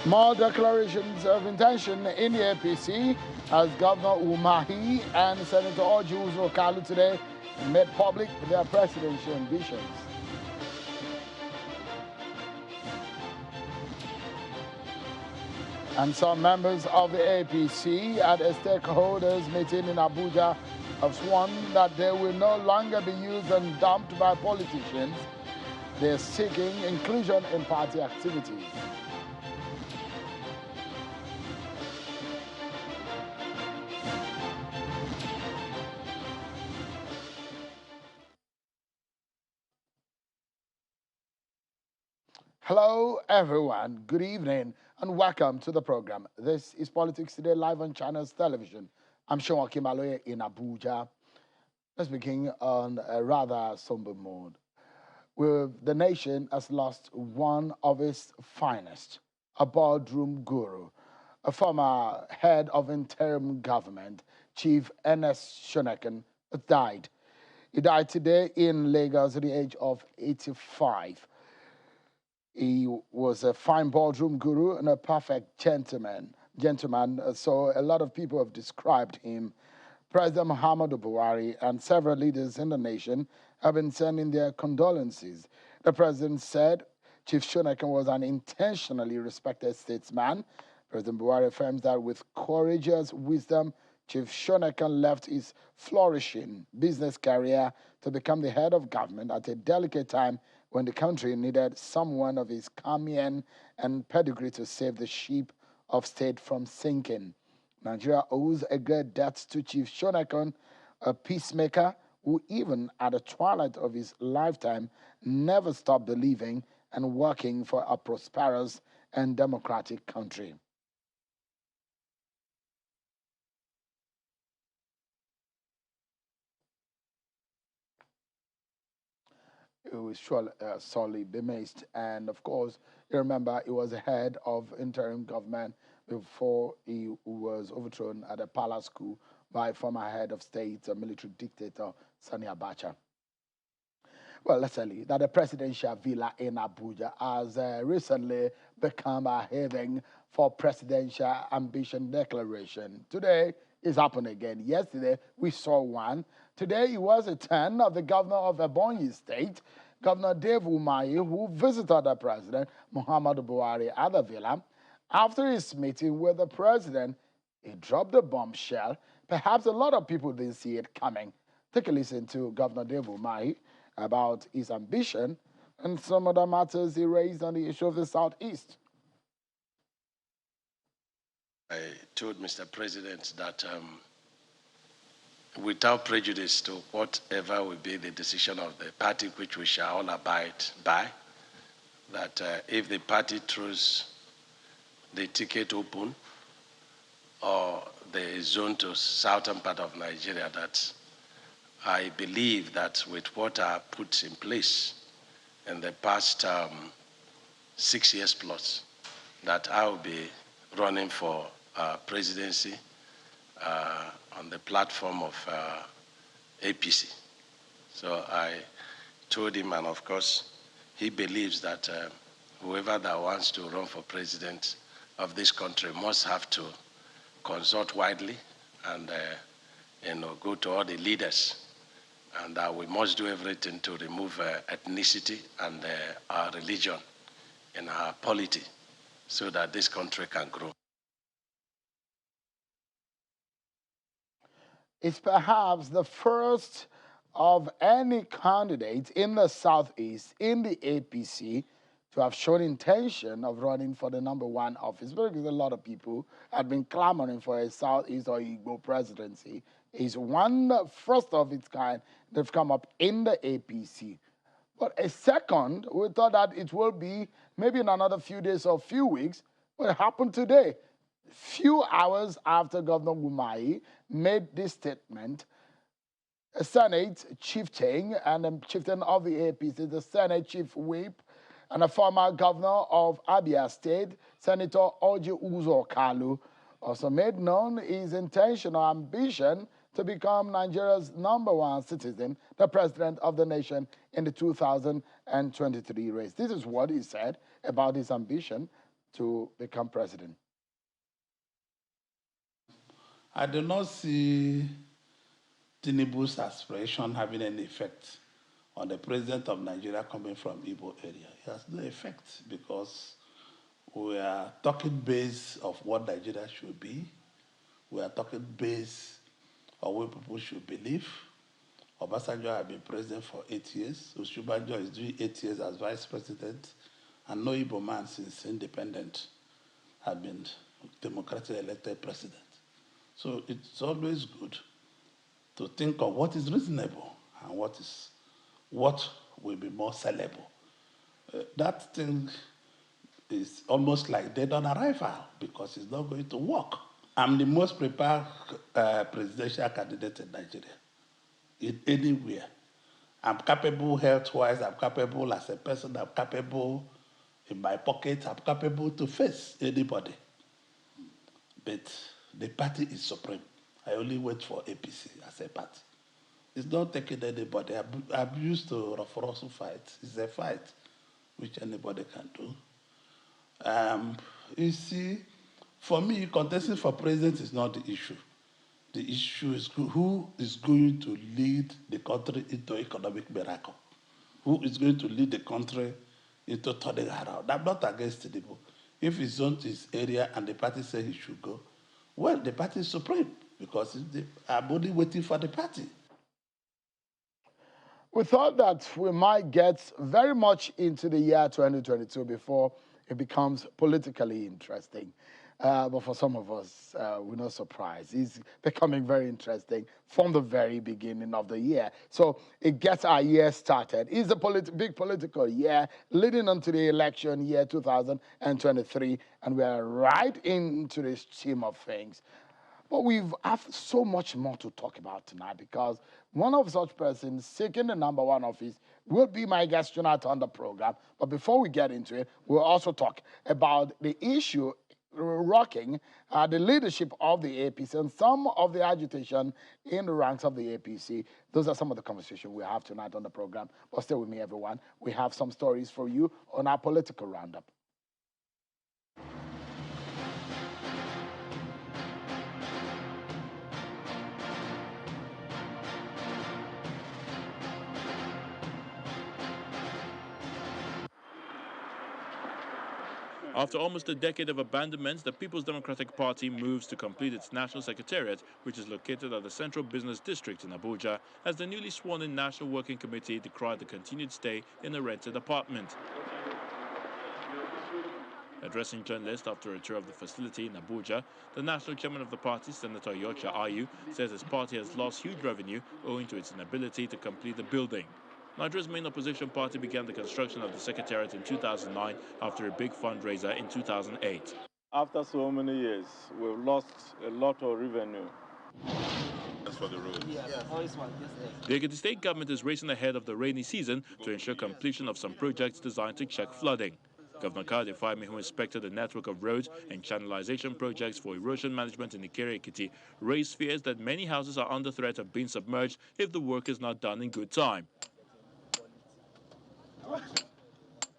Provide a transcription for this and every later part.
More declarations of intention in the APC as Governor Umahi and Senator Orji Uzor today made public their presidential ambitions. And some members of the APC at a stakeholders meeting in Abuja have sworn that they will no longer be used and dumped by politicians. They're seeking inclusion in party activities. Hello, everyone. Good evening, and welcome to the program. This is Politics Today, live on Channels Television. I'm Sean Kimaloye in Abuja. Let's begin on a rather somber mood. The nation has lost one of its finest, a boardroom guru, a former head of interim government, Chief Ernest Shonekan, died. He died today in Lagos at the age of 85. He was a fine boardroom guru and a perfect gentleman. So a lot of people have described him. President Muhammadu Buhari and several leaders in the nation have been sending their condolences. The president said Chief Shonekan was an intentionally respected statesman. President Buhari affirms that with courageous wisdom, Chief Shonekan left his flourishing business career to become the head of government at a delicate time when the country needed someone of his Carmian and pedigree to save the ship of state from sinking. Nigeria owes a great debt to Chief Shonekan, a peacemaker who even at the twilight of his lifetime never stopped believing and working for a prosperous and democratic country. It was sorely bemised. And of course, you remember he was the head of interim government before he was overthrown at a palace coup by former head of state, military dictator Sani Abacha. Well, let's tell you that the presidential villa in Abuja has recently become a haven for presidential ambition declaration. Today, it's happened again. Yesterday, we saw one. Today, it was a turn of the governor of Ebonyi State, Governor Dave Umahi, who visited the president, Muhammadu Buhari, at the villa. After his meeting with the president, he dropped a bombshell. Perhaps a lot of people didn't see it coming. Take a listen to Governor Dave Umahi about his ambition and some other matters he raised on the issue of the Southeast. I told Mr. President that without prejudice to whatever will be the decision of the party which we shall all abide by, that if the party throws the ticket open or the zone to southern part of Nigeria, that I believe that with what I put in place in the past 6 years plus, that I will be running for presidency on the platform of APC. So I told him, and of course, he believes that whoever that wants to run for president of this country must have to consult widely and go to all the leaders. And we must do everything to remove ethnicity and our religion in our polity so that this country can grow. It's perhaps the first of any candidate in the Southeast, in the APC, to have shown intention of running for the #1 office, because a lot of people had been clamoring for a Southeast or Igbo presidency. It's one first of its kind that's come up in the APC. But a second, we thought that it will be maybe in another few days or few weeks. What happened today? Few hours after Governor Umahi made this statement, a Senate chieftain and a chieftain of the APC, the Senate Chief Whip, and a former governor of Abia State, Senator Orji Uzor, also made known his intention or ambition to become Nigeria's #1 citizen, the president of the nation in the 2023 race. This is what he said about his ambition to become president? I do not see Tinubu's aspiration having any effect on the president of Nigeria coming from Igbo area. It has no effect because we are talking base of what Nigeria should be. We are talking base on what people should believe. Obasanjo has been president for 8 years. Osinbajo is doing 8 years as vice president. And no Igbo man since independence has been democratically elected president. So it's always good to think of what is reasonable and what will be more sellable. That thing is almost like dead on arrival because it's not going to work. I'm the most prepared presidential candidate in Nigeria, anywhere. I'm capable health-wise, I'm capable as a person, I'm capable in my pocket, I'm capable to face anybody. But the party is supreme. I only wait for APC as a party. It's not taking anybody. I'm used to rough fight. It's a fight which anybody can do. You see, for me, contesting for president is not the issue. The issue is who is going to lead the country into economic miracle. Who is going to lead the country into turning around. I'm not against Tinubu. If it's on his area and the party says he should go, well, the party is supreme because I'm only waiting for the party. We thought that we might get very much into the year 2022 before it becomes politically interesting. But for some of us, we're not surprised. It's becoming very interesting from the very beginning of the year. So it gets our year started. It's a big political year leading into the election year 2023, and we are right into the stream of things. But we have so much more to talk about tonight because one of such persons seeking the #1 office will be my guest tonight on the program. But before we get into it, we'll also talk about the issue rocking the leadership of the APC and some of the agitation in the ranks of the APC. Those are some of the conversations we have tonight on the program. But stay with me, everyone. We have some stories for you on our political roundup. After almost a decade of abandonment, the People's Democratic Party moves to complete its national secretariat, which is located at the Central Business District in Abuja, as the newly sworn-in National Working Committee decried the continued stay in a rented apartment. Addressing journalists after a tour of the facility in Abuja, the national chairman of the party, Senator Yocha Ayu, says his party has lost huge revenue owing to its inability to complete the building. Nigeria's main opposition party began the construction of the secretariat in 2009 after a big fundraiser in 2008. After so many years, we've lost a lot of revenue. That's for the road. The Ekiti state government is racing ahead of the rainy season to ensure completion of some projects designed to check flooding. Governor Kade Fahimi, who inspected the network of roads and channelization projects for erosion management in Ikere-Ekiti, raised fears that many houses are under threat of being submerged if the work is not done in good time.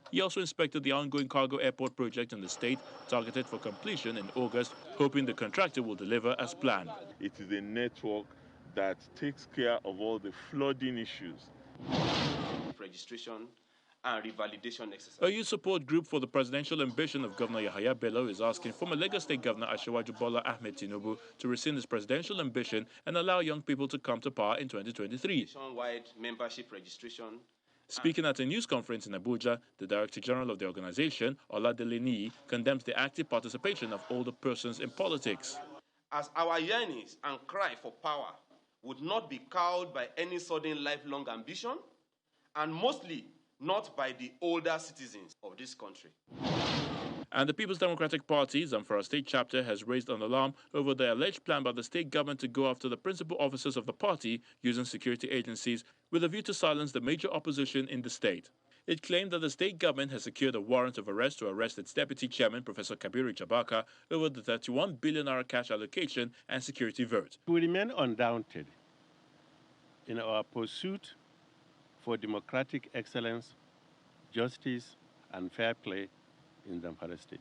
He also inspected the ongoing cargo airport project in the state, targeted for completion in August, hoping the contractor will deliver as planned. It is a network that takes care of all the flooding issues. Registration and revalidation exercise. A youth support group for the presidential ambition of Governor Yahaya Bello is asking former Lagos State Governor Asiwaju Bola Ahmed Tinubu to rescind his presidential ambition and allow young people to come to power in 2023. Nationwide membership registration. Speaking at a news conference in Abuja, the Director General of the organization, Oladele Niyi, condemns the active participation of older persons in politics. As our yearnings and cry for power would not be cowed by any sudden lifelong ambition, and mostly not by the older citizens of this country. And the People's Democratic Party, Zamfara State Chapter, has raised an alarm over the alleged plan by the state government to go after the principal officers of the party using security agencies with a view to silence the major opposition in the state. It claimed that the state government has secured a warrant of arrest to arrest its deputy chairman, Professor Kabiru Jabaka, over the 31 billion naira cash allocation and security vote. We remain undaunted in our pursuit for democratic excellence, justice, and fair play in Zamfara State.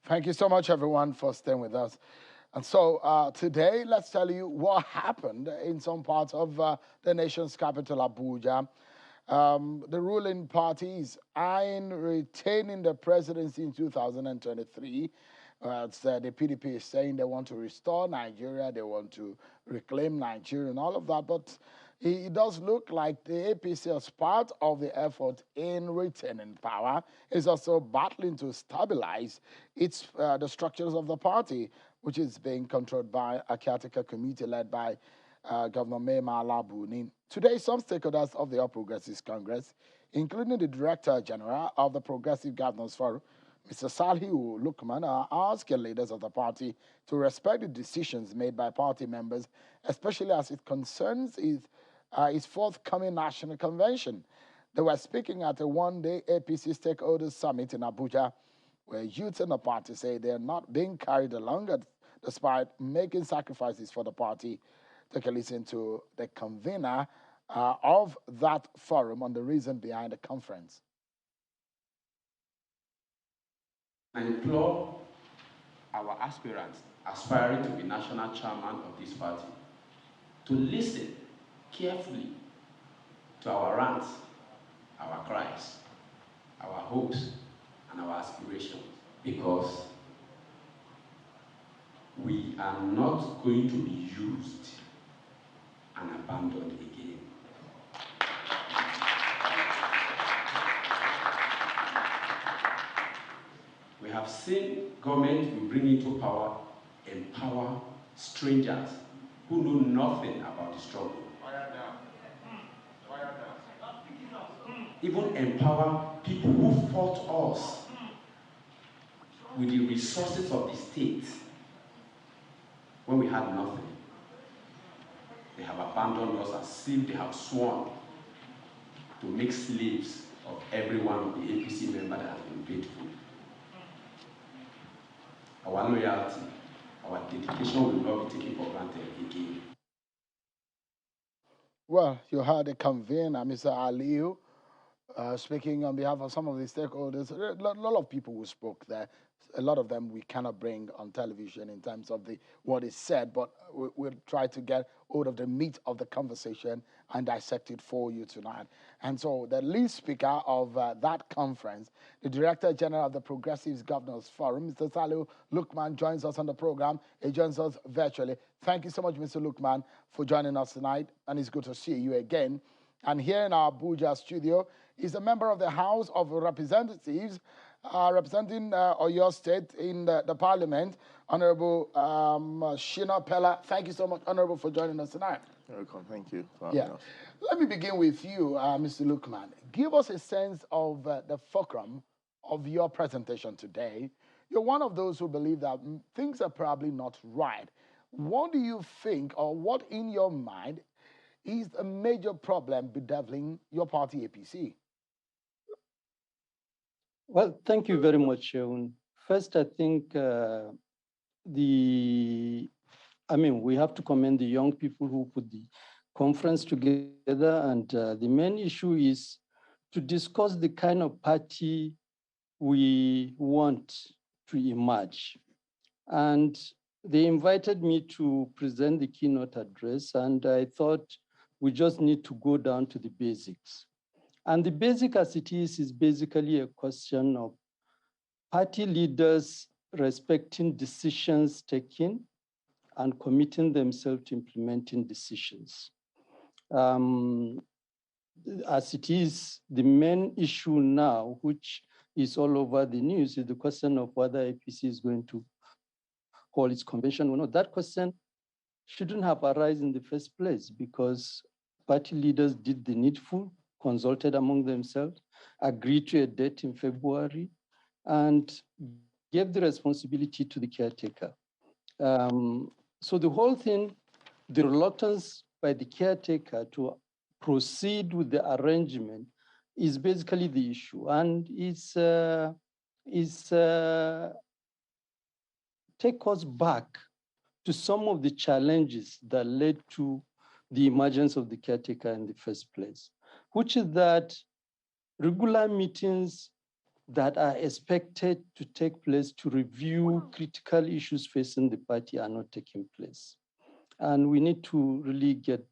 Thank you so much, everyone, for staying with us. And so today, let's tell you what happened in some parts of the nation's capital, Abuja. The ruling parties eyeing retaining the presidency in 2023. The PDP is saying they want to restore Nigeria, they want to reclaim Nigeria and all of that. But it does look like the APC, as part of the effort in retaining power, is also battling to stabilize the structures of the party, which is being controlled by a caretaker committee led by Governor Mema Alabunin. Today, some stakeholders of the All Progressives Congress, including the Director General of the Progressive Governors Forum, Mr. Salihu Lukman, are asking leaders of the party to respect the decisions made by party members, especially as it concerns its forthcoming national convention. They were speaking at a one-day APC stakeholders summit in Abuja, where youth in the party say they are not being carried along despite making sacrifices for the party. Take a listen to the convener of that forum on the reason behind the conference. I implore our aspirants aspiring to be national chairman of this party to listen carefully to our rants, our cries, our hopes, and our aspirations, because we are not going to be used and abandoned again. We have seen government we bring into power empower strangers who know nothing about the struggle. Even empower people who fought us with the resources of the state when we had nothing. They have abandoned us as if they have sworn to make slaves of every one of the APC members that have been faithful. Our loyalty, our dedication will not be taken for granted again. Well, you heard the convener, Mr. Aliu, speaking on behalf of some of the stakeholders. A lot of people who spoke there. A lot of them we cannot bring on television in terms of what is said, but we'll try to get hold of the meat of the conversation and dissect it for you tonight. And so the lead speaker of that conference, the Director General of the Progressives Governors Forum, Mr. Salihu Lukman, joins us on the program. He joins us virtually. Thank you so much, Mr. Lukman, for joining us tonight, and it's good to see you again. And here in our Abuja studio is a member of the House of Representatives representing Oyo State in the Parliament, Honorable Shina Pella. Thank you so much, Honorable, for joining us tonight. You're welcome. Thank you for Yeah. having us. Let me begin with you, Mr. Lukman. Give us a sense of the fulcrum of your presentation today. You're one of those who believe that things are probably not right. What do you think, or what in your mind is a major problem bedeviling your party, APC? Well, thank you very much, Seun. First, I think we have to commend the young people who put the conference together, and the main issue is to discuss the kind of party we want to emerge. And they invited me to present the keynote address, and I thought we just need to go down to the basics. And the basic as it is basically a question of party leaders respecting decisions taken and committing themselves to implementing decisions. As it is, the main issue now, which is all over the news, is the question of whether APC is going to hold its convention or not. That question shouldn't have arisen in the first place, because party leaders did the needful, consulted among themselves, agreed to a date in February, and gave the responsibility to the caretaker. So the whole thing, the reluctance by the caretaker to proceed with the arrangement is basically the issue. And it's take us back to some of the challenges that led to the emergence of the caretaker in the first place, which is that regular meetings that are expected to take place to review critical issues facing the party are not taking place. And we need to really get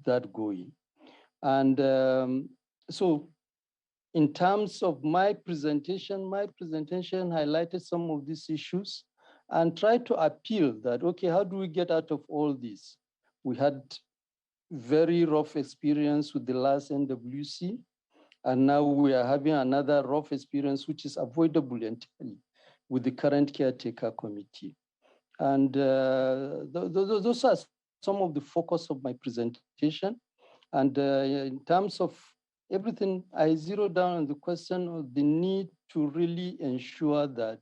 that going. And so in terms of my presentation highlighted some of these issues and tried to appeal that, okay, how do we get out of all this? We had very rough experience with the last NWC, and now we are having another rough experience, which is avoidable entirely with the current caretaker committee. And those are some of the focus of my presentation. And in terms of everything, I zero down on the question of the need to really ensure that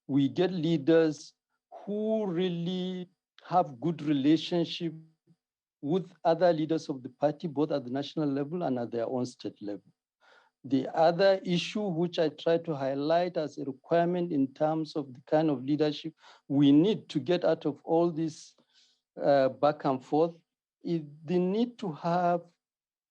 we get leaders who really have good relationship with other leaders of the party, both at the national level and at their own state level. The other issue which I try to highlight as a requirement in terms of the kind of leadership we need to get out of all this back and forth is the need to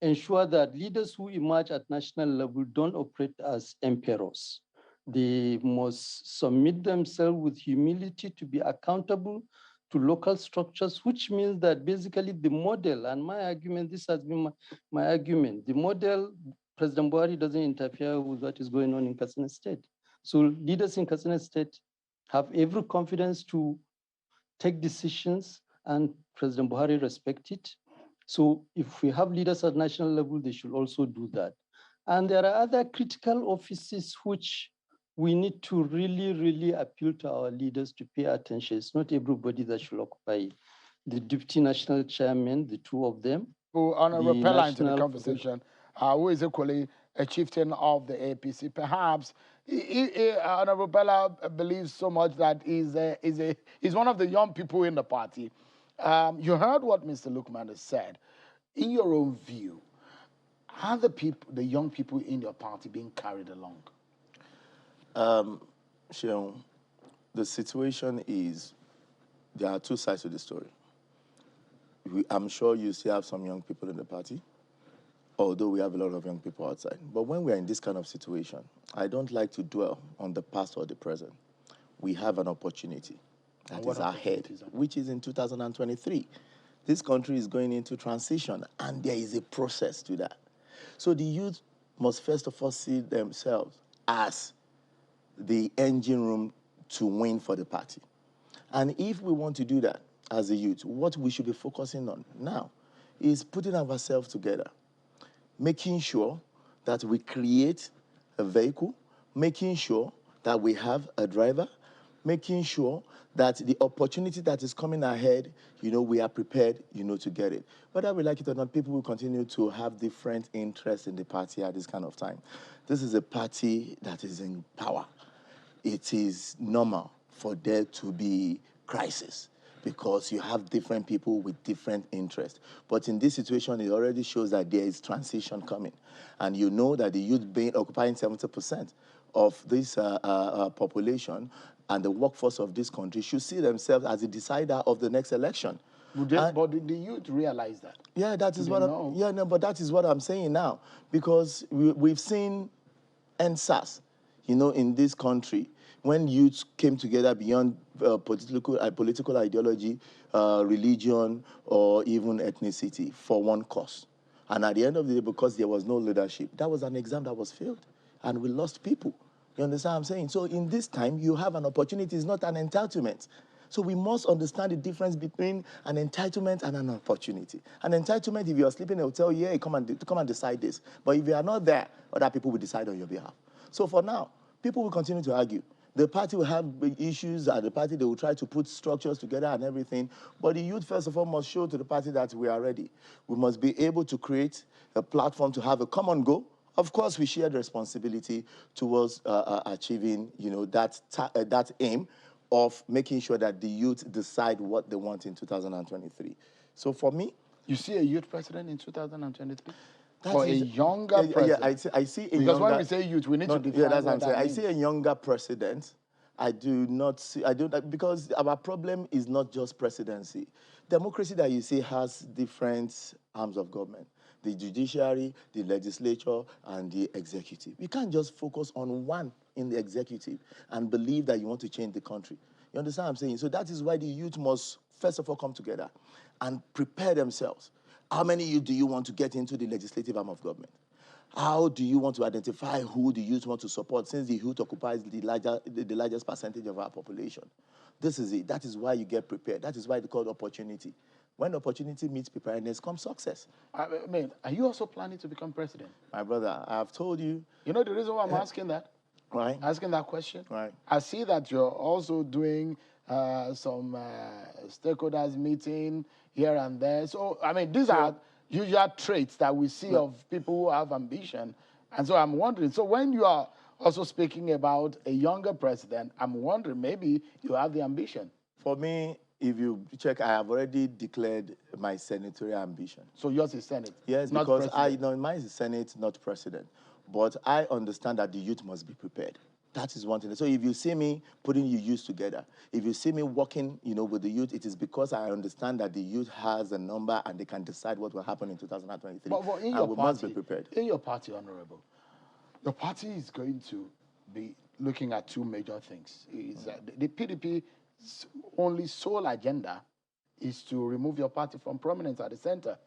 ensure that leaders who emerge at national level don't operate as emperors. They must submit themselves with humility to be accountable to local structures, which means that basically the model, and my argument, this has been my argument, the model, President Buhari doesn't interfere with what is going on in Katsina State. So leaders in Katsina State have every confidence to take decisions, and President Buhari respect it. So if we have leaders at national level, they should also do that. And there are other critical offices which we need to really, really appeal to our leaders to pay attention. It's not everybody that should occupy the deputy national chairman, the two of them. Who, on a repellent into the conversation, who is equally a chieftain of the APC. Perhaps Honorable Bella believes so much that he's one of the young people in the party. You heard what Mr. Lukman has said. In your own view, are the young people in your party being carried along? Sheon, the situation is, there are two sides to the story. I'm sure you still have some young people in the party, although we have a lot of young people outside. But when we are in this kind of situation, I don't like to dwell on the past or the present. We have an opportunity that is ahead, which is in 2023. This country is going into transition, and there is a process to that. So the youth must first of all see themselves as the engine room to win for the party. And if we want to do that as a youth, what we should be focusing on now is putting ourselves together, making sure that we create a vehicle, making sure that we have a driver, making sure that the opportunity that is coming ahead, we are prepared, to get it. Whether we like it or not, people will continue to have different interests in the party at this kind of time. This is a party that is in power. It is normal for there to be crisis because you have different people with different interests. But in this situation, it already shows that there is transition coming. And you know that the youth being occupying 70% of this population and the workforce of this country should see themselves as the decider of the next election. But did the youth realize that? Yeah, that is but that is what I'm saying now. Because we've seen NSAS, in this country, when youth came together beyond political ideology, religion, or even ethnicity for one cause. And at the end of the day, because there was no leadership, that was an exam that was failed. And we lost people. You understand what I'm saying? So in this time, you have an opportunity. It's not an entitlement. So we must understand the difference between an entitlement and an opportunity. An entitlement, if you're sleeping, they'll tell you, hey, come and decide this. But if you are not there, other people will decide on your behalf. So for now, people will continue to argue. The party will have issues at the party. They will try to put structures together and everything. But the youth, first of all, must show to the party that we are ready. We must be able to create a platform to have a common goal. Of course, we share the responsibility towards achieving, that aim of making sure that the youth decide what they want in 2023. So for me... You see a youth president in 2023? For a younger president? Yeah, I see a because younger... when we say youth, we need to define that's what I'm saying. I see a younger president. I do not see... because our problem is not just presidency. Democracy that you see has different arms of government. the judiciary, the legislature, and the executive. You can't just focus on one in the executive and believe that you want to change the country. You understand what I'm saying? So that is why the youth must, first of all, come together and prepare themselves. How many youth do you want to get into the legislative arm of government? How do you want to identify who the youth want to support, since the youth occupies the largest percentage of our population? This is it. That is why you get prepared. That is why they call it opportunity. When opportunity meets preparedness comes success. I mean, are you also planning to become president? My brother, I have told you. You know the reason why I'm asking that? Right. Asking that question? Right. I see that you're also doing some stakeholders meeting here and there. So, I mean, these are usual traits that we see of people who have ambition. And so I'm wondering, so when you are also speaking about a younger president, I'm wondering, maybe you have the ambition. For me, if you check, I have already declared my senatorial ambition. So yours is Senate? Yes, not because president. mine is Senate, not president. But I understand that the youth must be prepared. That is one thing. So if you see me putting the youth together, if you see me working, with the youth, it is because I understand that the youth has a number and they can decide what will happen in 2023. But in and we must be prepared. In your party, Honorable, your party is going to be looking at two major things. The PDP's only sole agenda is to remove your party from prominence at the center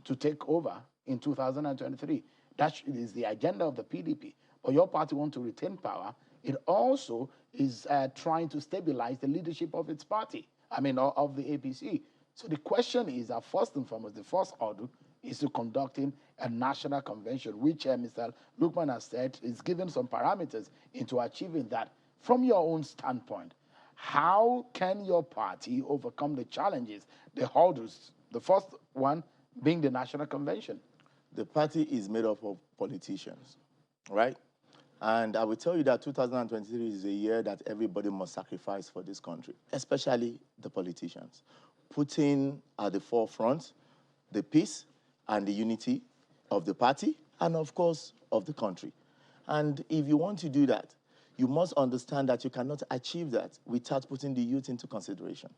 to take over in 2023. That is the agenda of the PDP. But your party wants to retain power. It also is trying to stabilize the leadership of its party, of the APC. So the question is that first and foremost, the first order is to conducting a national convention, which Mr. Lukman has said is given some parameters into achieving that. From your own standpoint, how can your party overcome the challenges, the hurdles, the first one being the national convention? The party is made up of politicians, right? And I will tell you that 2023 is a year that everybody must sacrifice for this country, especially the politicians, putting at the forefront the peace and the unity of the party and, of course, of the country. And if you want to do that, you must understand that you cannot achieve that without putting the youth into consideration.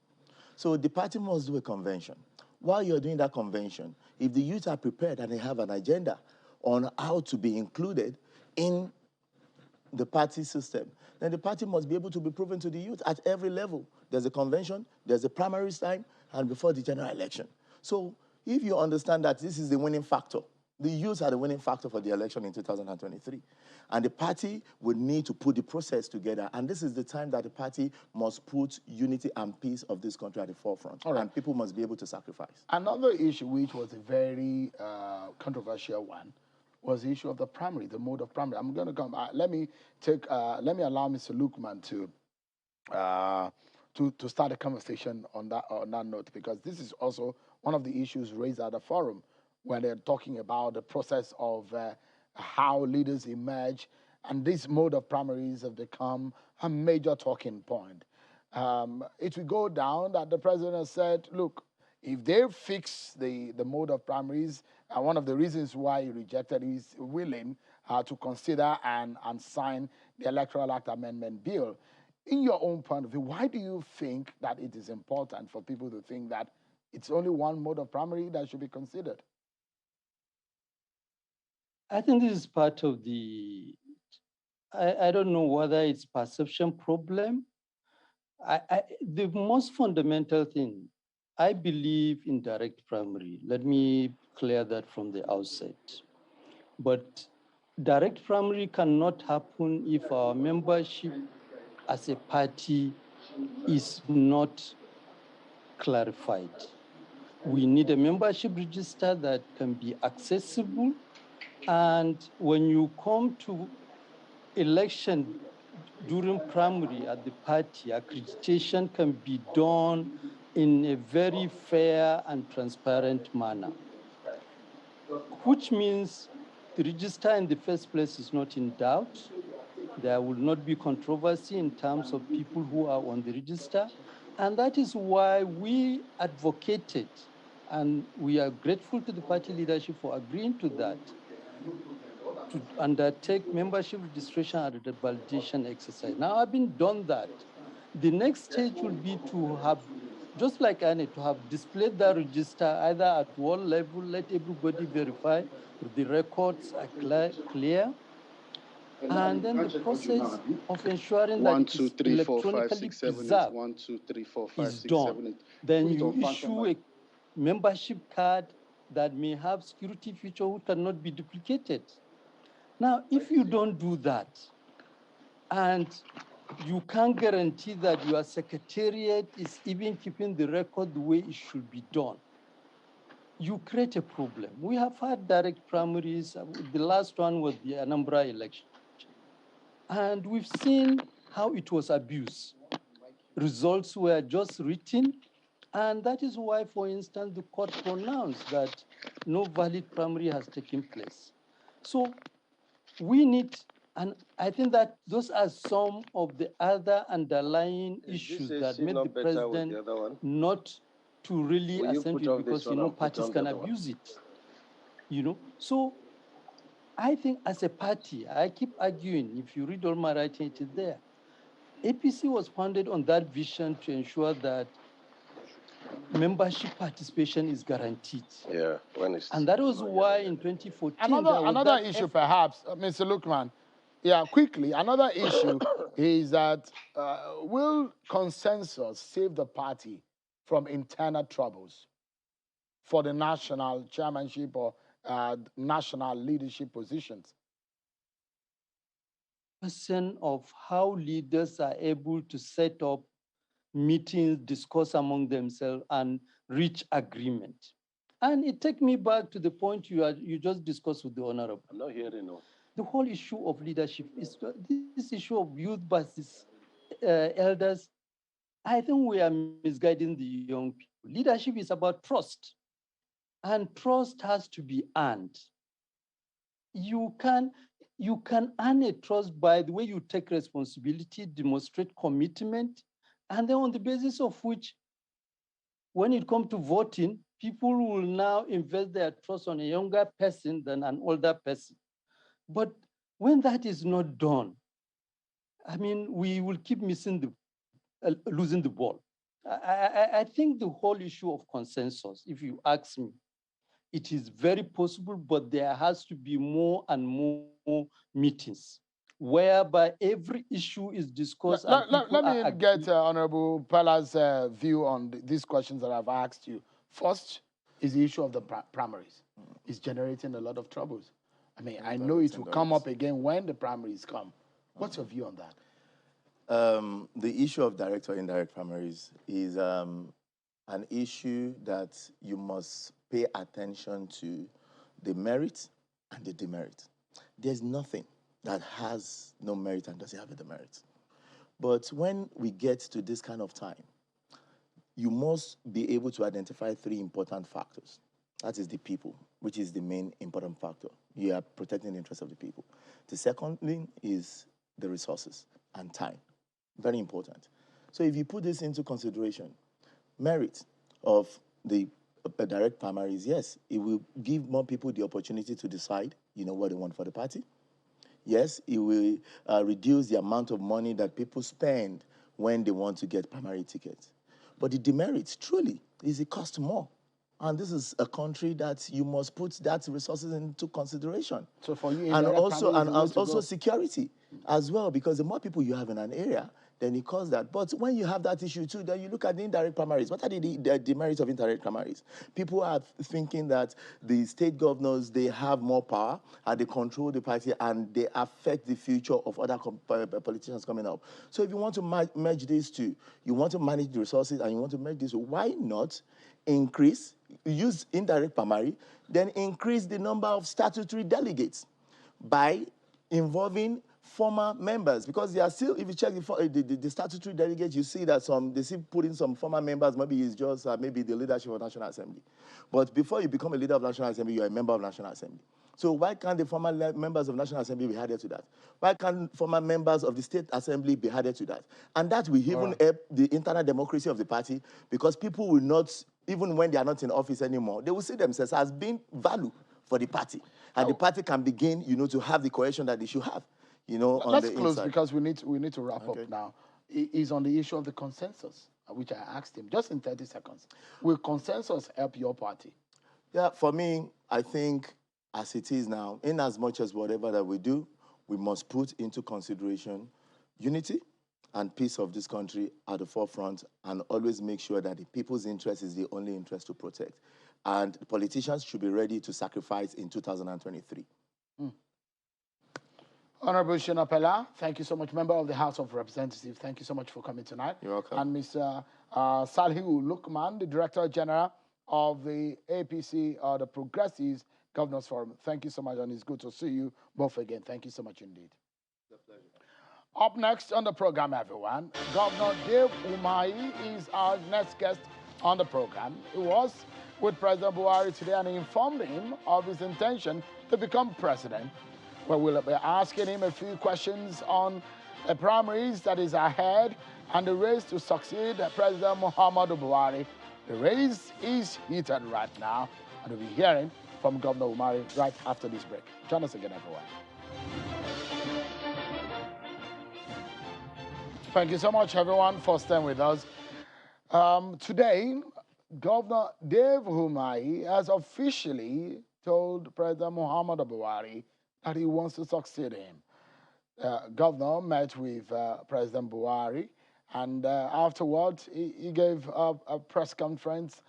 So the party must do a convention. While you're doing that convention, if the youth are prepared and they have an agenda on how to be included in the party system, then the party must be able to be proven to the youth at every level. There's a convention, there's a primaries time, and before the general election. So if you understand that this is the winning factor, the youth are the winning factor for the election in 2023. And the party would need to put the process together. And this is the time that the party must put unity and peace of this country at the forefront. Right. And people must be able to sacrifice. Another issue which was a very controversial one was the issue of the primary, the mode of primary. I'm going to come. Let me allow Mr. Lukman to start a conversation on that note, because this is also one of the issues raised at the forum when they're talking about the process of how leaders emerge, and this mode of primaries have become a major talking point. It will go down that the president has said, look, if they fix the mode of primaries, one of the reasons why he rejected is willing to consider and sign the Electoral Act Amendment Bill. In your own point of view, why do you think that it is important for people to think that it's only one mode of primary that should be considered? I think this is part of I don't know whether it's perception problem. The most fundamental thing, I believe in direct primary. Let me clear that from the outset. But direct primary cannot happen if our membership as a party is not clarified. We need a membership register that can be accessible. And when you come to election during primary at the party, accreditation can be done in a very fair and transparent manner, which means the register in the first place is not in doubt. There will not be controversy in terms of people who are on the register. And that is why we advocated, and we are grateful to the party leadership for agreeing to that, to undertake membership registration and the validation exercise. Now, having done that, the next stage will be to have just like Annie, to have displayed the register either at all level, let everybody verify the records are clear, and then the process of ensuring that it is electronically preserved 1, 2, 3, 4, 5, is 6, done. 7, 8. Then you issue a membership card that may have security feature which cannot be duplicated. Now, if you don't do that, and you can't guarantee that your secretariat is even keeping the record the way it should be done, you create a problem. We have had direct primaries. The last one was the Anambra election. And we've seen how it was abused. Results were just written. And that is why, for instance, the court pronounced that no valid primary has taken place. So we need, and I think that those are some of the other underlying issues that made the president not to really assent it, because parties can abuse it. So I think as a party, I keep arguing, if you read all my writing, it is there. APC was founded on that vision to ensure that membership participation is guaranteed. Yeah, and that was why in 2014, another issue perhaps, Mr. Lukman, quickly, another issue is that will consensus save the party from internal troubles for the national chairmanship or national leadership positions? Question of how leaders are able to set up meetings, discuss among themselves, and reach agreement. And it takes me back to the point you just discussed with the Honorable. I'm not hearing no. The whole issue of leadership is this issue of youth versus elders. I think we are misguiding the young people. Leadership is about trust, and trust has to be earned. You can earn a trust by the way you take responsibility, demonstrate commitment, and then on the basis of which, when it comes to voting, people will now invest their trust on a younger person than an older person. But when that is not done, I mean, we will keep losing the ball. I think the whole issue of consensus, if you ask me, it is very possible, but there has to be more and more meetings whereby every issue is discussed. Let me get Honorable Pala's view on these questions that I've asked you. First is the issue of the primaries. It's generating a lot of troubles. I mean, I know it will come up again when the primaries come. What's your view on that? The issue of direct or indirect primaries is an issue that you must pay attention to the merit and the demerit. There's nothing that has no merit and doesn't have a demerit. But when we get to this kind of time, you must be able to identify three important factors. That is the people, which is the main important factor. You are protecting the interests of the people. The second thing is the resources and time. Very important. So if you put this into consideration, merit of the direct primaries, yes, it will give more people the opportunity to decide, what they want for the party. Yes, it will reduce the amount of money that people spend when they want to get primary tickets. But the demerits, truly, is it costs more. And this is a country that you must put that resources into consideration. So for you, and also security as well, because the more people you have in an area, then it causes that. But when you have that issue too, then you look at the indirect primaries. What are the demerits of indirect primaries? People are thinking that the state governors, they have more power and they control the party and they affect the future of other politicians coming up. So if you want to merge these two, you want to manage the resources and you want to merge these, why not use indirect primary, then increase the number of statutory delegates by involving former members, because they are still, if you check the statutory delegates, you see that they still put in some former members. Maybe it's just maybe the leadership of National Assembly. But before you become a leader of National Assembly, you are a member of National Assembly. So why can't the former members of National Assembly be added to that? Why can't former members of the State Assembly be added to that? And that will even help the internal democracy of the party, because people will not, even when they are not in office anymore, they will see themselves as being value for the party. And the party can begin, to have the cohesion that they should have. Let's close because we need to wrap up now. Is on the issue of the consensus. which I asked him just in 30 seconds. Will consensus help your party? Yeah, for me, I think as it is now, in as much as whatever that we do, we must put into consideration unity and peace of this country at the forefront, and always make sure that the people's interest is the only interest to protect. And the politicians should be ready to sacrifice in 2023. Honorable Shinapela, thank you so much, member of the House of Representatives. Thank you so much for coming tonight. You're welcome. And Mr. Salihu Lukman, the Director General of the APC, the Progressives Governors Forum. Thank you so much, and it's good to see you both again. Thank you so much indeed. It's a pleasure. Up next on the program, everyone, Governor Dave Umahi is our next guest on the program. He was with President Buhari today, and he informed him of his intention to become president. Where we'll be asking him a few questions on the primaries that is ahead and the race to succeed President Muhammadu Buhari. The race is heated right now, and we'll be hearing from Governor Umahi right after this break. Join us again, everyone. Thank you so much, everyone, for staying with us. Today, Governor Dave Umahi has officially told President Muhammadu Buhari that he wants to succeed him. Governor met with President Buhari, and afterwards he gave a press conference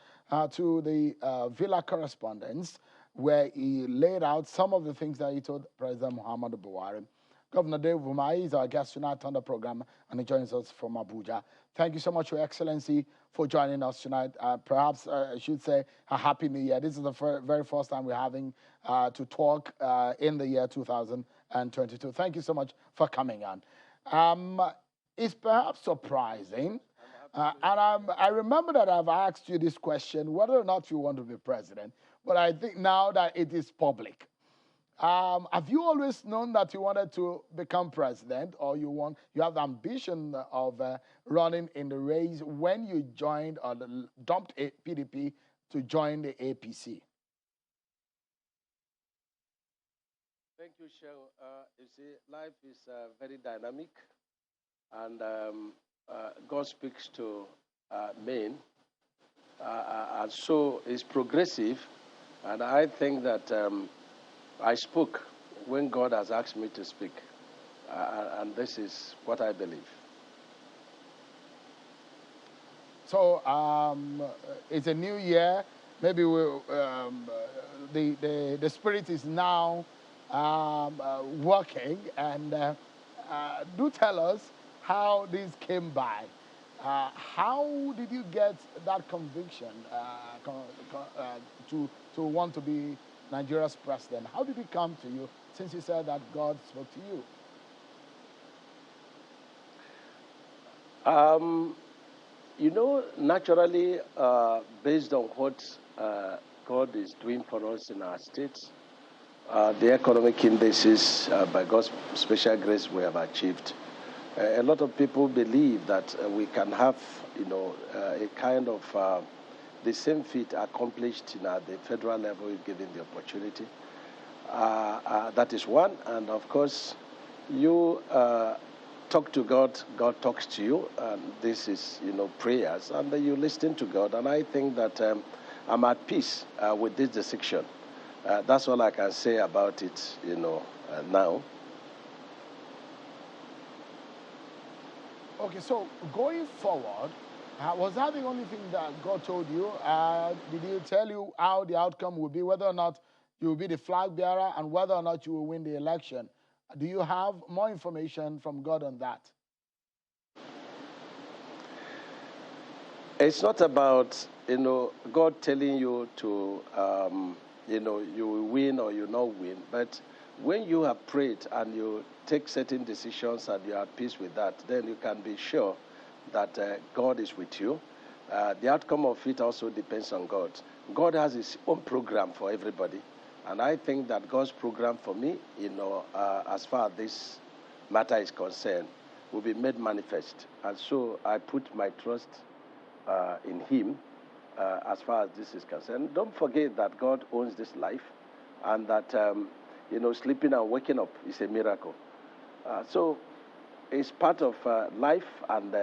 to the Villa correspondents, where he laid out some of the things that he told President Muhammadu Buhari. Governor Dave Umahi is our guest tonight on the program, and he joins us from Abuja. Thank you so much, Your Excellency, for joining us tonight. Perhaps I should say a Happy New Year. This is the very first time we're having to talk in the year 2022. Thank you so much for coming on. It's perhaps surprising, and I remember that I've asked you this question, whether or not you want to be president, but I think now that it is public, have you always known that you wanted to become president, or you have the ambition of running in the race when you joined or dumped PDP to join the APC? Thank you, Shell. You see, life is very dynamic, and God speaks to men, and so it's progressive, and I think that I spoke when God has asked me to speak, and this is what I believe. So it's a new year. Maybe the spirit is now working, and do tell us how this came by. How did you get that conviction to want to be Nigeria's president? How did it come to you, since you said that God spoke to you? You know, naturally, based on what God is doing for us in our states, the economic indices, by God's special grace, we have achieved. A lot of people believe that we can have, a kind of the same feat accomplished at the federal level if given the opportunity. That is one, and of course, you talk to God, God talks to you, and this is, prayers, and then you listen to God, and I think that I'm at peace with this decision. That's all I can say about it, now. Okay, so going forward, was that the only thing that God told you? Did He tell you how the outcome will be, whether or not you will be the flag bearer and whether or not you will win the election? Do you have more information from God on that? It's not about, God telling you to, you will win or you not win, but when you have prayed and you take certain decisions and you are at peace with that, then you can be sure that God is with you. The outcome of it also depends on God. God has His own program for everybody, and I think that God's program for me, as far as this matter is concerned, will be made manifest. And so I put my trust in Him as far as this is concerned. Don't forget that God owns this life, and that sleeping and waking up is a miracle. So it's part of life, and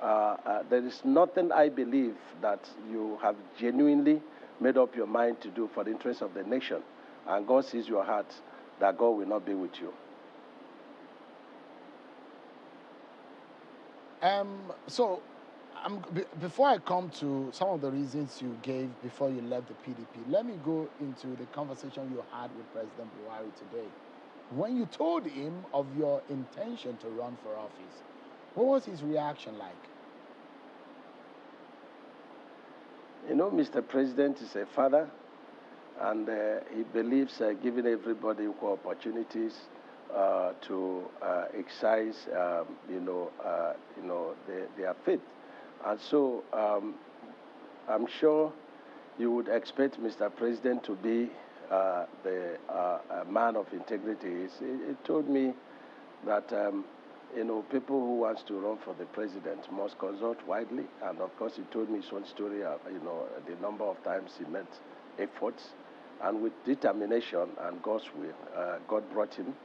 There is nothing I believe that you have genuinely made up your mind to do for the interest of the nation, and God sees your heart, that God will not be with you. Before I come to some of the reasons you gave before you left the PDP, let me go into the conversation you had with President Buhari today. When you told him of your intention to run for office, what was his reaction like? You know, Mr. President is a father, and he believes giving everybody equal opportunities to exercise, their faith. And so I'm sure you would expect Mr. President to be the man of integrity. He told me that people who wants to run for the president must consult widely. And of course, he told me his own story. The number of times he met efforts, and with determination and God's will, God brought him.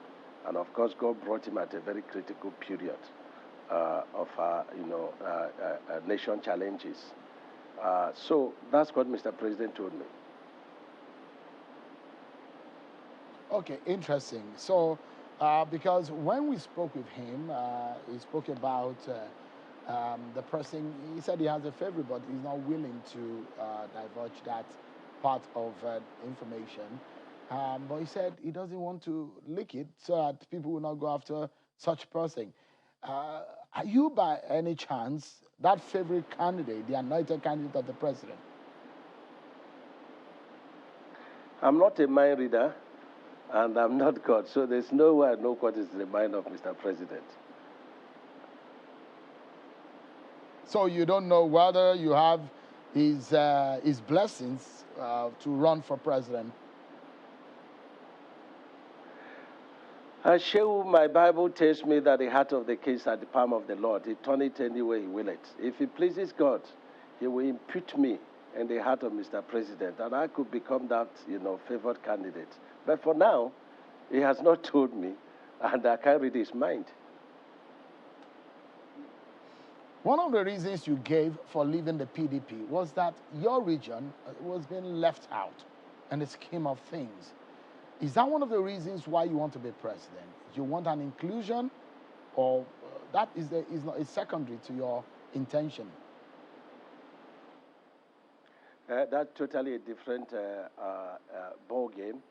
And of course, God brought him at a very critical period of nation challenges. So that's what Mr. President told me. Okay, interesting. So, because when we spoke with him, he spoke about the person. He said he has a favorite, but he's not willing to divulge that part of information. But he said he doesn't want to leak it so that people will not go after such person. Are you, by any chance, that favorite candidate, the anointed candidate of the president? I'm not a mind reader, and I'm not God, so there's no way I know what is in the mind of Mr. President. So you don't know whether you have his blessings to run for president? Shehu, my Bible tells me that the heart of the king is at the palm of the Lord. He turn it any way he will it. If it pleases God, he will impute me in the heart of Mr. President, and I could become that, favored candidate. But for now, he has not told me, and I can't read his mind. One of the reasons you gave for leaving the PDP was that your region was being left out in the scheme of things. Is that one of the reasons why you want to be president? You want an inclusion, or that is secondary to your intention? That's totally a different ball game.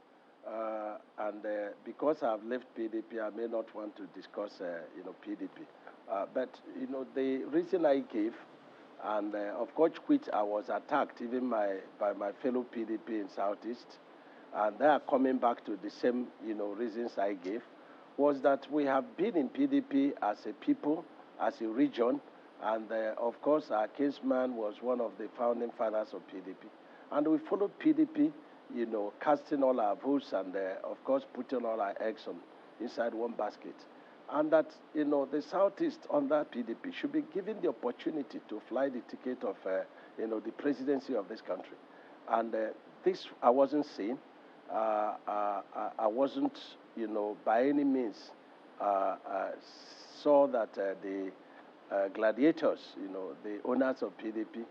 And because I've left PDP, I may not want to discuss, PDP. But the reason I gave, and of course, which I was attacked even by my fellow PDP in Southeast, and they are coming back to the same, reasons I gave, was that we have been in PDP as a people, as a region, and of course, our kinsman was one of the founding fathers of PDP. And we followed PDP, casting all our votes and, of course, putting all our eggs inside one basket. And that, the Southeast under PDP should be given the opportunity to fly the ticket of, the presidency of this country. And this I wasn't seeing. I wasn't, by any means saw that the gladiators, the owners of PDP,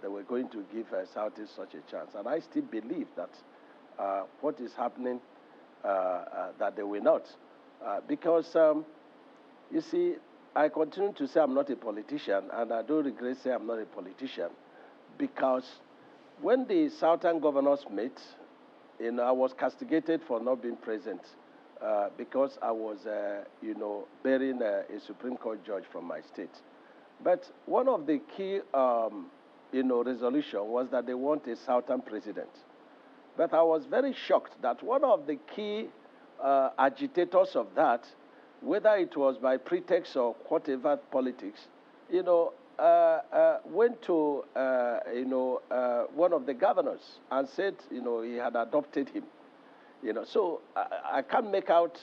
they were going to give Southeast such a chance. And I still believe that what is happening, that they will not. Because, you see, I continue to say I'm not a politician, and I don't regret saying I'm not a politician, because when the Southern governors met, I was castigated for not being present because I was, burying a Supreme Court judge from my state. But one of the key, resolution was that they want a Southern president. But I was very shocked that one of the key agitators of that, whether it was by pretext or whatever politics, went to, one of the governors and said, he had adopted him. So I can't make out,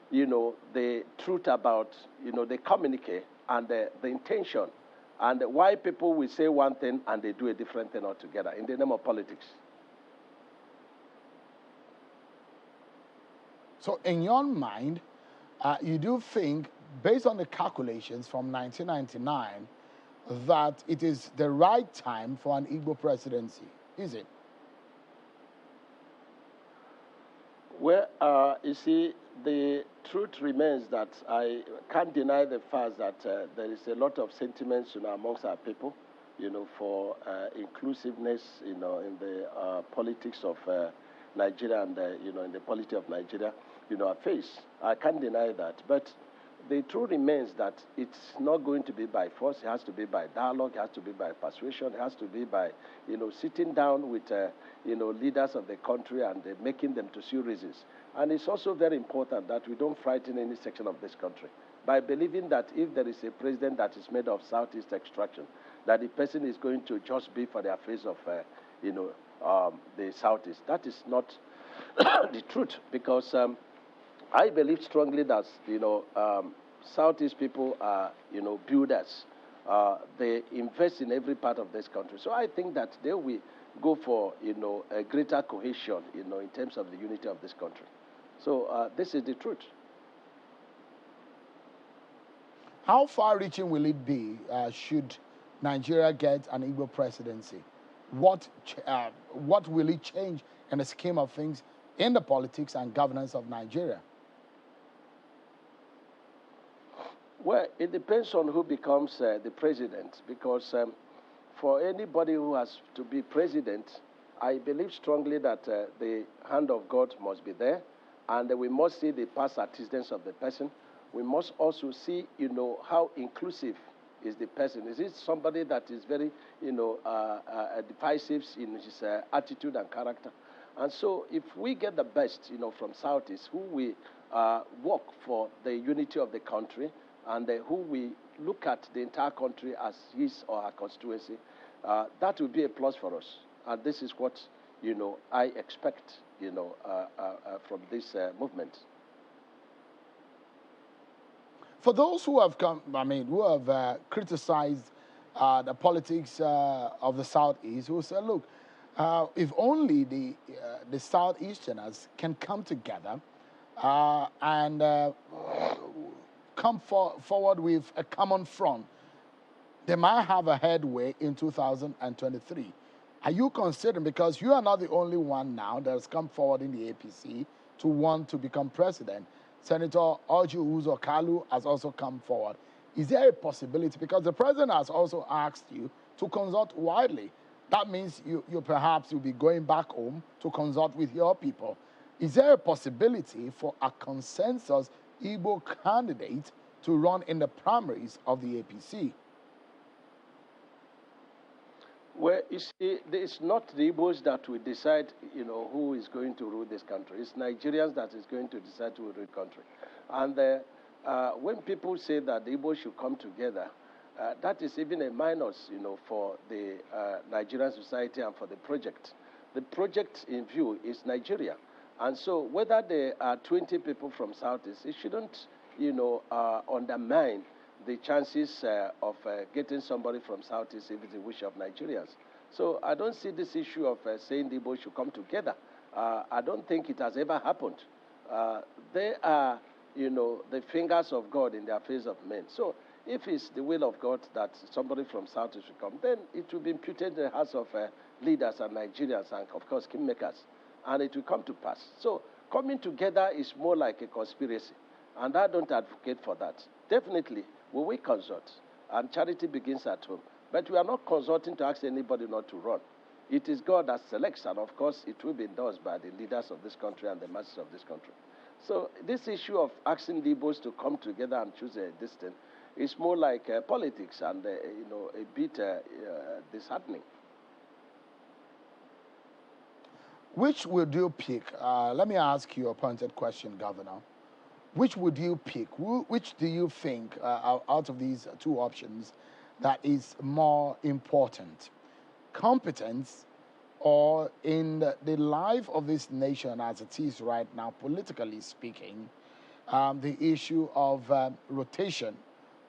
the truth about, the communique and the intention and why people will say one thing and they do a different thing altogether in the name of politics. So in your mind, you do think based on the calculations from 1999, that it is the right time for an Igbo presidency, is it? Well, you see, the truth remains that I can't deny the fact that there is a lot of sentiments, amongst our people, for inclusiveness, in the politics of Nigeria and, in the polity of Nigeria, our face. I can't deny that. But the truth remains that it's not going to be by force. It has to be by dialogue. It has to be by persuasion. It has to be by, sitting down with, leaders of the country and making them to see reasons. And it's also very important that we don't frighten any section of this country by believing that if there is a president that is made of Southeast extraction, that the person is going to just be for the affairs of, the Southeast. That is not the truth, because I believe strongly that, Southeast people are, builders. They invest in every part of this country. So I think that they will go for, a greater cohesion, in terms of the unity of this country. So this is the truth. How far-reaching will it be should Nigeria get an Igbo presidency? What will it change in the scheme of things in the politics and governance of Nigeria? Well, it depends on who becomes the president, because for anybody who has to be president, I believe strongly that the hand of God must be there, and we must see the past antecedents of the person. We must also see, how inclusive is the person. Is it somebody that is very, divisive in his attitude and character? And so if we get the best, from Southeast, who we work for the unity of the country, and who we look at the entire country as his or her constituency, that will be a plus for us. And this is what, I expect, from this movement. For those who have who have criticized the politics of the Southeast, who say, look, if only the Southeasterners can come together and come forward with a common front, they might have a headway in 2023. Are you considering, because you are not the only one now that has come forward in the APC to want to become president, Senator Orji Uzo Kalu has also come forward. Is there a possibility, because the president has also asked you to consult widely, that means you perhaps will be going back home to consult with your people. Is there a possibility for a consensus Igbo candidate to run in the primaries of the APC? Well, you see, it's not the Igbos that will decide, who is going to rule this country. It's Nigerians that is going to decide who will rule the country. And when people say that the Igbos should come together, that is even a minus, for the Nigerian society and for the project. The project in view is Nigeria. And so whether there are 20 people from Southeast, it shouldn't, undermine the chances of getting somebody from Southeast if it's the wish of Nigerians. So I don't see this issue of saying the Igbo should come together. I don't think it has ever happened. They are, the fingers of God in the affairs of men. So if it's the will of God that somebody from Southeast should come, then it will be imputed in the hearts of leaders and Nigerians and, of course, kingmakers. And it will come to pass. So coming together is more like a conspiracy. And I don't advocate for that. Definitely, we will consult. And charity begins at home. But we are not consulting to ask anybody not to run. It is God that selects, and of course, it will be endorsed by the leaders of this country and the masses of this country. So this issue of asking the Igbos to come together and choose a destiny is more like politics and, a bit disheartening. Which would you pick? Let me ask you a pointed question, Governor. Which would you pick? Which do you think, out of these two options, that is more important? Competence, or in the life of this nation as it is right now, politically speaking, the issue of rotation?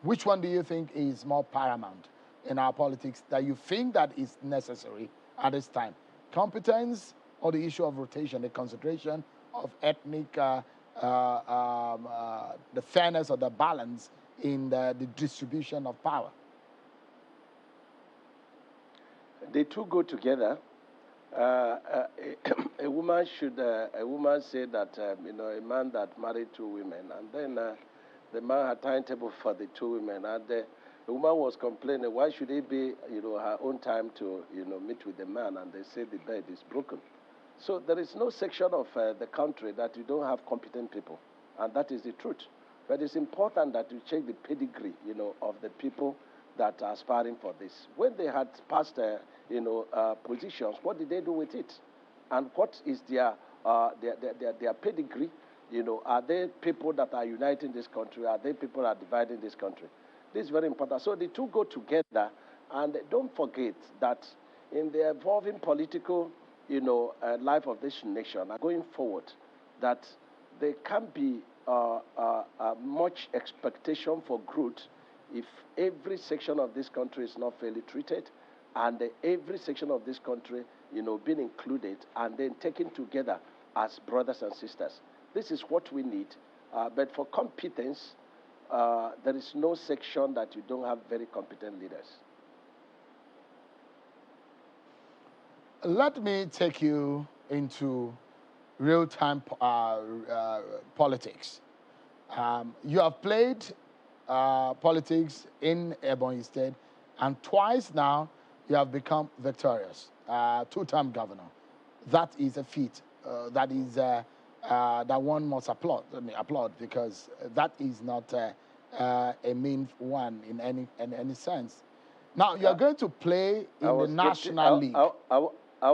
Which one do you think is more paramount in our politics that you think that is necessary at this time? Competence or the issue of rotation, the concentration of ethnic the fairness or the balance in the distribution of power? They two go together. A woman should, a woman say that, a man that married two women, and then the man had timetable for the two women, and the woman was complaining, why should it be, her own time to, meet with the man, and they say the bed is broken. So there is no section of the country that you don't have competent people, and that is the truth. But it's important that you check the pedigree, of the people that are aspiring for this. When they had passed, positions, what did they do with it? And what is their pedigree? Are they people that are uniting this country? Are they people that are dividing this country? This is very important. So the two go together, and don't forget that in the evolving political, life of this nation, going forward, that there can be much expectation for growth if every section of this country is not fairly treated, and every section of this country, being included and then taken together as brothers and sisters. This is what we need. But for competence, there is no section that you don't have very competent leaders. Let me take you into real-time politics. You have played politics in Ebonyi State, and twice now you have become victorious, two-term governor. That is a feat. That is that one must applaud. Because that is not a mean one in any sense. Now you are going to play in the National League. I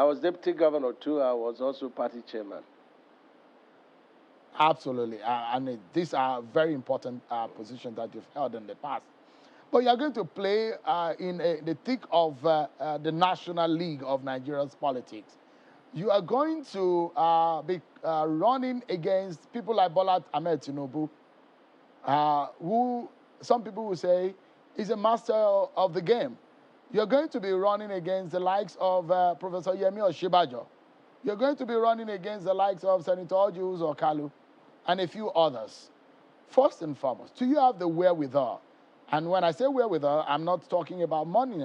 was deputy governor too. I was also party chairman. Absolutely, and these are very important positions that you've held in the past. But you're going to play in the thick of the National League of Nigeria's politics. You are going to be running against people like Bola Ahmed Tinubu, who some people will say is a master of the game. You're going to be running against the likes of Professor Yemi Oshibajo. You're going to be running against the likes of Senator Oju Okalu and a few others. First and foremost, do you have the wherewithal? And when I say wherewithal, I'm not talking about money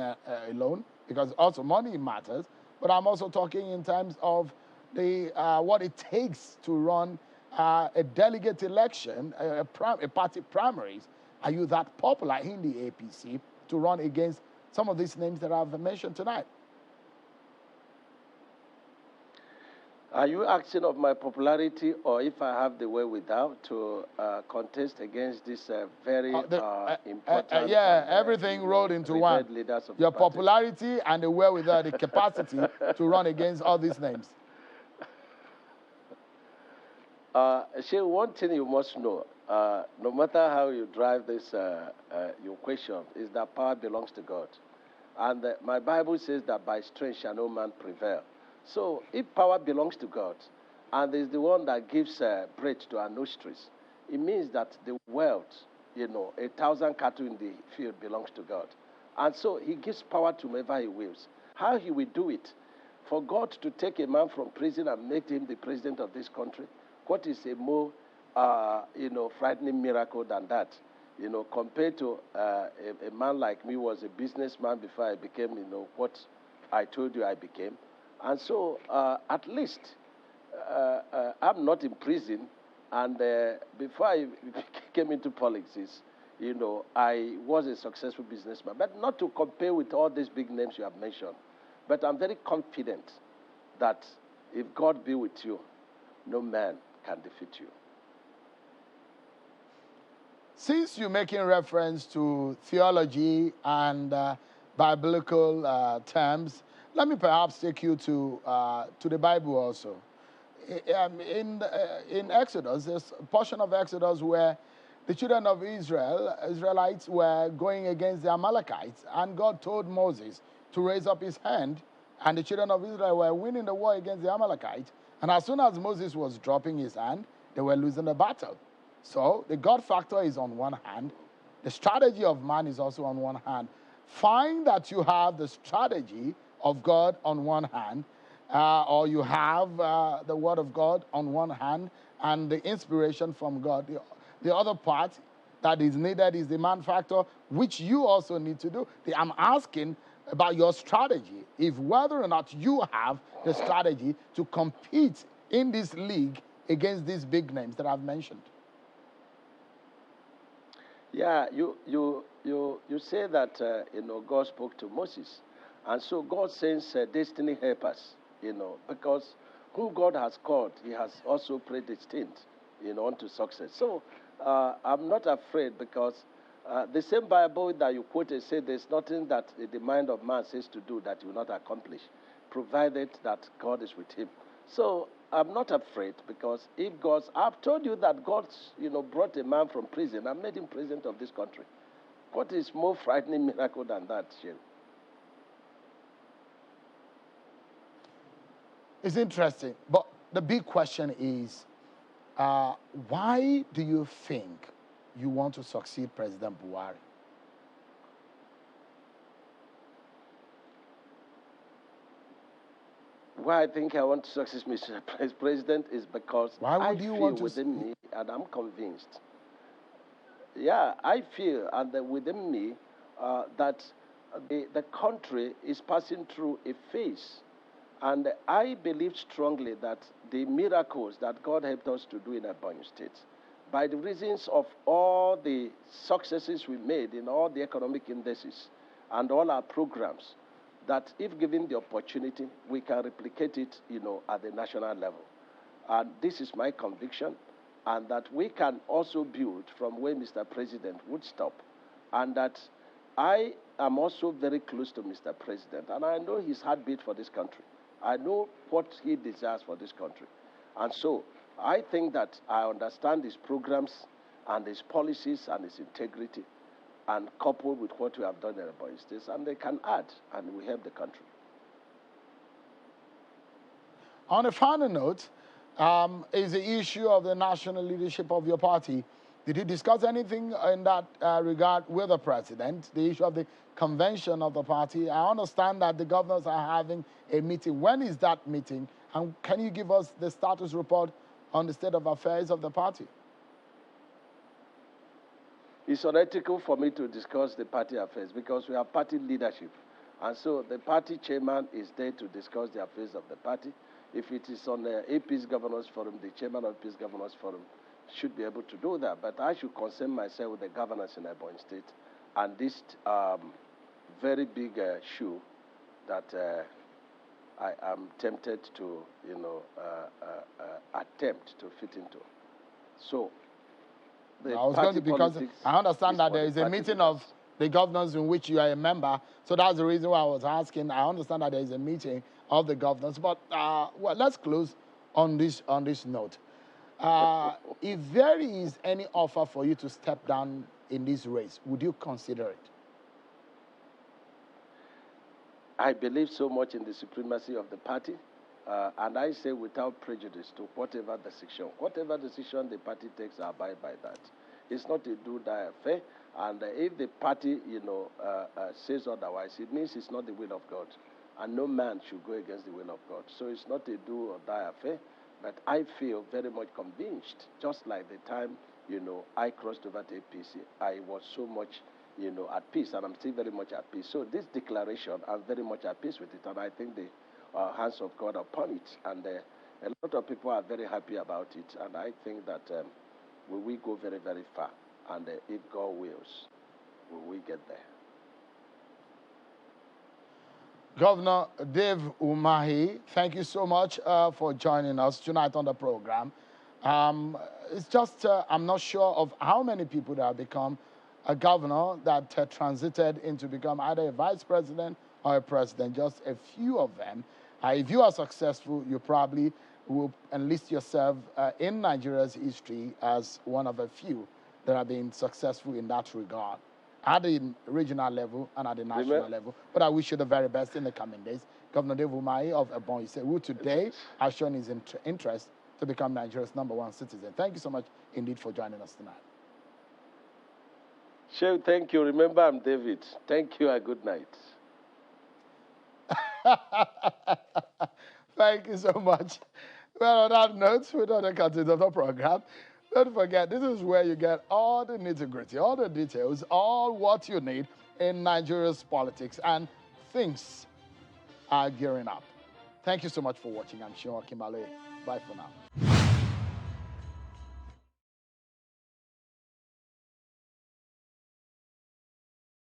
alone, because also money matters, but I'm also talking in terms of the what it takes to run a delegate election, a party primaries. Are you that popular in the APC to run against some of these names that I've mentioned tonight? Are you asking of my popularity, or if I have the wherewithal to contest against this very important... everything rolled into one. Your popularity and the wherewithal, the capacity to run against all these names. One thing you must know, no matter how you drive this, your question, is that power belongs to God. And my Bible says that by strength shall no man prevail. So if power belongs to God, and is the one that gives breath to our nostrils, it means that the wealth, 1,000 cattle in the field belongs to God. And so he gives power to whomever he wills. How he will do it? For God to take a man from prison and make him the president of this country, what is a more, frightening miracle than that? Compared to a man like me who was a businessman before I became, what I told you I became. And so, at least, I'm not in prison. And before I came into politics, I was a successful businessman. But not to compare with all these big names you have mentioned. But I'm very confident that if God be with you, no man can defeat you. Since you're making reference to theology and biblical terms, let me perhaps take you to the Bible also. In Exodus, there's a portion of Exodus where the children of Israelites were going against the Amalekites, and God told Moses to raise up his hand, and the children of Israel were winning the war against the Amalekites, and as soon as Moses was dropping his hand, they were losing the battle. So the God factor is on one hand, the strategy of man is also on one hand. Find that you have the strategy of God on one hand, or you have the word of God on one hand and the inspiration from God. The other part that is needed is the man factor, which you also need to do. I'm asking about your strategy, if whether or not you have the strategy to compete in this league against these big names that I've mentioned. Yeah, you say that God spoke to Moses, and so God sends destiny helpers, because who God has called, He has also predestined, unto success. So I'm not afraid, because the same Bible that you quoted said there's nothing that the mind of man says to do that he will not accomplish, provided that God is with him. So I'm not afraid, because if I've told you that God, brought a man from prison and made him president of this country. What is more frightening miracle than that, Shane? It's interesting, but the big question is, why do you think you want to succeed President Buhari? Why I think I want to succeed Mr. President is because I feel within me, and I'm convinced. Yeah, I feel, and within me, that the country is passing through a phase. And I believe strongly that the miracles that God helped us to do in Ebonyi State, by the reasons of all the successes we made in all the economic indices and all our programs, that if given the opportunity, we can replicate it, at the national level. And this is my conviction, and that we can also build from where Mr. President would stop, and that I am also very close to Mr. President, and I know his heartbeat for this country. I know what he desires for this country. And so I think that I understand his programs and his policies and his integrity, and coupled with what we have done in the Ebonyi State, and they can add, and we help the country. On a final note, is the issue of the national leadership of your party. Did you discuss anything in that regard with the president, the issue of the convention of the party? I understand that the governors are having a meeting. When is that meeting? And can you give us the status report on the state of affairs of the party? It's unethical for me to discuss the party affairs, because we have party leadership. And so the party chairman is there to discuss the affairs of the party. If it is on the APC Governors Forum, the chairman of APC Governors Forum should be able to do that. But I should concern myself with the governors in Ebonyi State and this very big shoe that I am tempted to, attempt to fit into. So, I was going to, because I understand that there is a meeting of the governors in which you are a member. So that's the reason why I was asking. I understand that there is a meeting of the governors. But well, let's close on this note. If there is any offer for you to step down in this race, would you consider it? I believe so much in the supremacy of the party, and I say without prejudice to whatever decision. Whatever decision the party takes, I abide by that. It's not a do-die affair, and if the party, says otherwise, it means it's not the will of God, and no man should go against the will of God. So it's not a do-or-die affair, but I feel very much convinced, just like the time, I crossed over to APC. I was so much at peace, and I'm still very much at peace. So this declaration, I'm very much at peace with it, and I think the hands of God are upon it, and a lot of people are very happy about it, and I think that we go very, very far, and if God wills, we get there. Governor Dave Umahi, thank you so much for joining us tonight on the program. It's just, I'm not sure of how many people that have become a governor that transited into become either a vice president or a president, just a few of them. If you are successful, you probably will enlist yourself in Nigeria's history as one of a few that have been successful in that regard, at the regional level and at the national level. But I wish you the very best in the coming days. Governor Dave Umahi of Ebonyi State, who today has shown his interest to become Nigeria's #1 citizen. Thank you so much indeed for joining us tonight. Sure, thank you. Remember, I'm David. Thank you and good night. Thank you so much. Well, on that note, we know the content of the program. Don't forget, this is where you get all the nitty-gritty, all the details, all what you need in Nigeria's politics, and things are gearing up. Thank you so much for watching. I'm Sean Kimale. Bye for now.